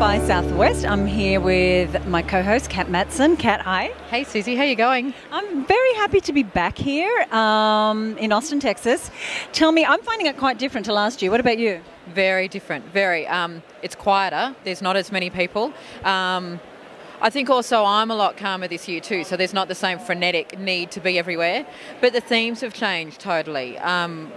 by Southwest. I'm here with my co-host, Kat Matson. Kat, hi. Hey Susie, how you going? I'm very happy to be back here in Austin, Texas. Tell me, I'm finding it quite different to last year. What about you? Very different, very. It's quieter. There's not as many people. I think also I'm a lot calmer this year too, so there's not the same frenetic need to be everywhere. But the themes have changed totally.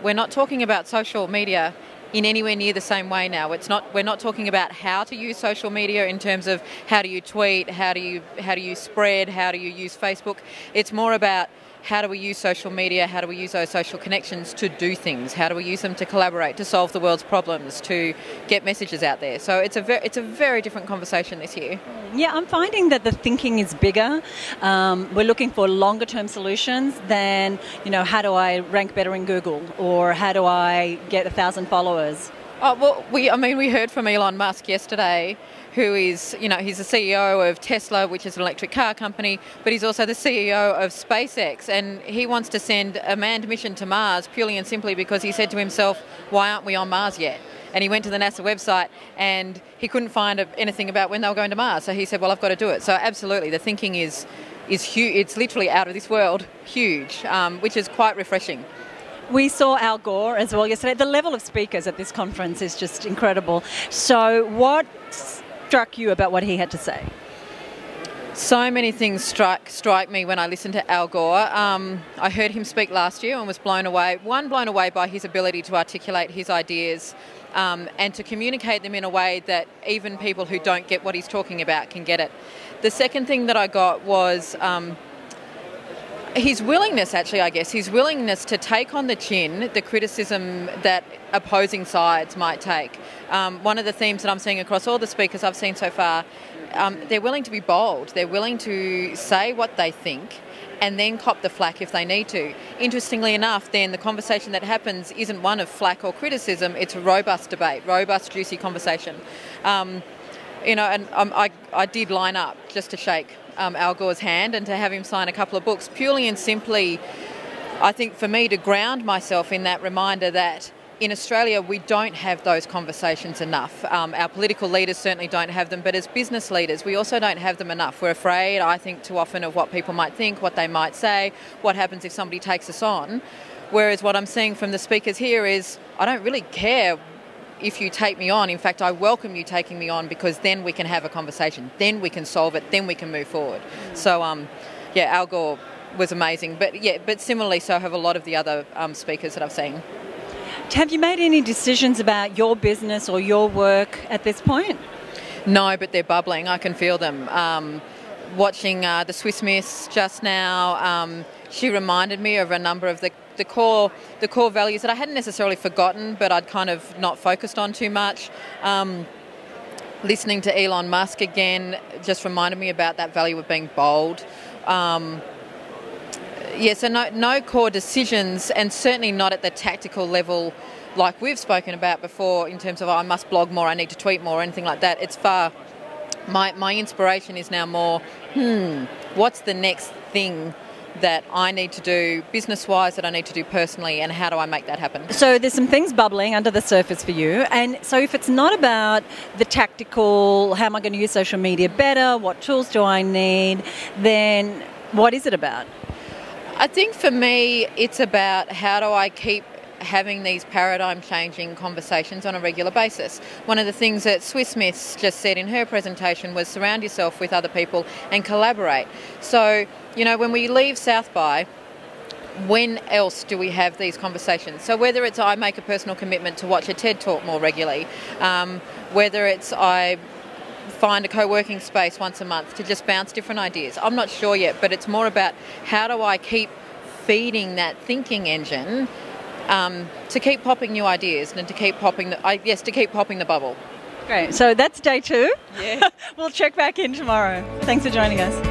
We're not talking about social media in anywhere near the same way now. We're not talking about how to use social media in terms of how do you tweet, how do you spread, how do you use Facebook. It's more about how do we use social media, how do we use those social connections to do things, how do we use them to collaborate, to solve the world's problems, to get messages out there. So it's a very different conversation this year. Yeah, I'm finding that the thinking is bigger. We're looking for longer term solutions than, how do I rank better in Google, or how do I get 1,000 followers? Oh, well, we heard from Elon Musk yesterday, who is, he's the CEO of Tesla, which is an electric car company, but he's also the CEO of SpaceX, and he wants to send a manned mission to Mars purely and simply because he said to himself, why aren't we on Mars yet? And he went to the NASA website and he couldn't find anything about when they were going to Mars, so he said, well, I've got to do it. So absolutely, the thinking is huge. It's literally out of this world, huge, which is quite refreshing. We saw Al Gore as well yesterday. The level of speakers at this conference is just incredible. So what struck you about what he had to say? So many things strike me when I listen to Al Gore. I heard him speak last year and was blown away by his ability to articulate his ideas and to communicate them in a way that even people who don't get what he's talking about can get it. The second thing that I got was his willingness, his willingness to take on the chin the criticism that opposing sides might take. One of the themes that I'm seeing across all the speakers I've seen so far, they're willing to be bold. They're willing to say what they think and then cop the flack if they need to. Interestingly enough, then the conversation that happens isn't one of flack or criticism, it's a robust debate, robust, juicy conversation. And I did line up just to shake Al Gore's hand and to have him sign a couple of books, purely and simply, I think, for me to ground myself in that reminder that in Australia we don't have those conversations enough. Our political leaders certainly don't have them, but as business leaders we also don't have them enough. We're afraid, I think, too often of what people might think, what they might say, what happens if somebody takes us on. Whereas what I'm seeing from the speakers here is, I don't really care if you take me on. In fact, I welcome you taking me on, because then we can have a conversation, then we can solve it, then we can move forward. So, Al Gore was amazing. But similarly, so have a lot of the other speakers that I've seen. Have you made any decisions about your business or your work at this point? No, but they're bubbling. I can feel them. Watching the Swiss Miss just now, she reminded me of a number of the core values that I hadn't necessarily forgotten, but I'd kind of not focused on too much. Listening to Elon Musk again just reminded me about that value of being bold. So no core decisions, and certainly not at the tactical level like we've spoken about before in terms of, I must blog more, I need to tweet more, or anything like that. It's far, my inspiration is now more, what's the next thing that I need to do business-wise, that I need to do personally, and how do I make that happen? So there's some things bubbling under the surface for you, and so if it's not about the tactical, how am I going to use social media better, what tools do I need, then what is it about? I think for me it's about how do I keep having these paradigm-changing conversations on a regular basis. One of the things that Swiss Miss just said in her presentation was surround yourself with other people and collaborate. So, when we leave South by, when else do we have these conversations? So whether it's I make a personal commitment to watch a TED Talk more regularly, whether it's I find a co-working space once a month to just bounce different ideas. I'm not sure yet, but it's more about how do I keep feeding that thinking engine to keep popping new ideas and to keep popping the bubble. Great. So that's day 2. Yeah. We'll check back in tomorrow. Thanks for joining us.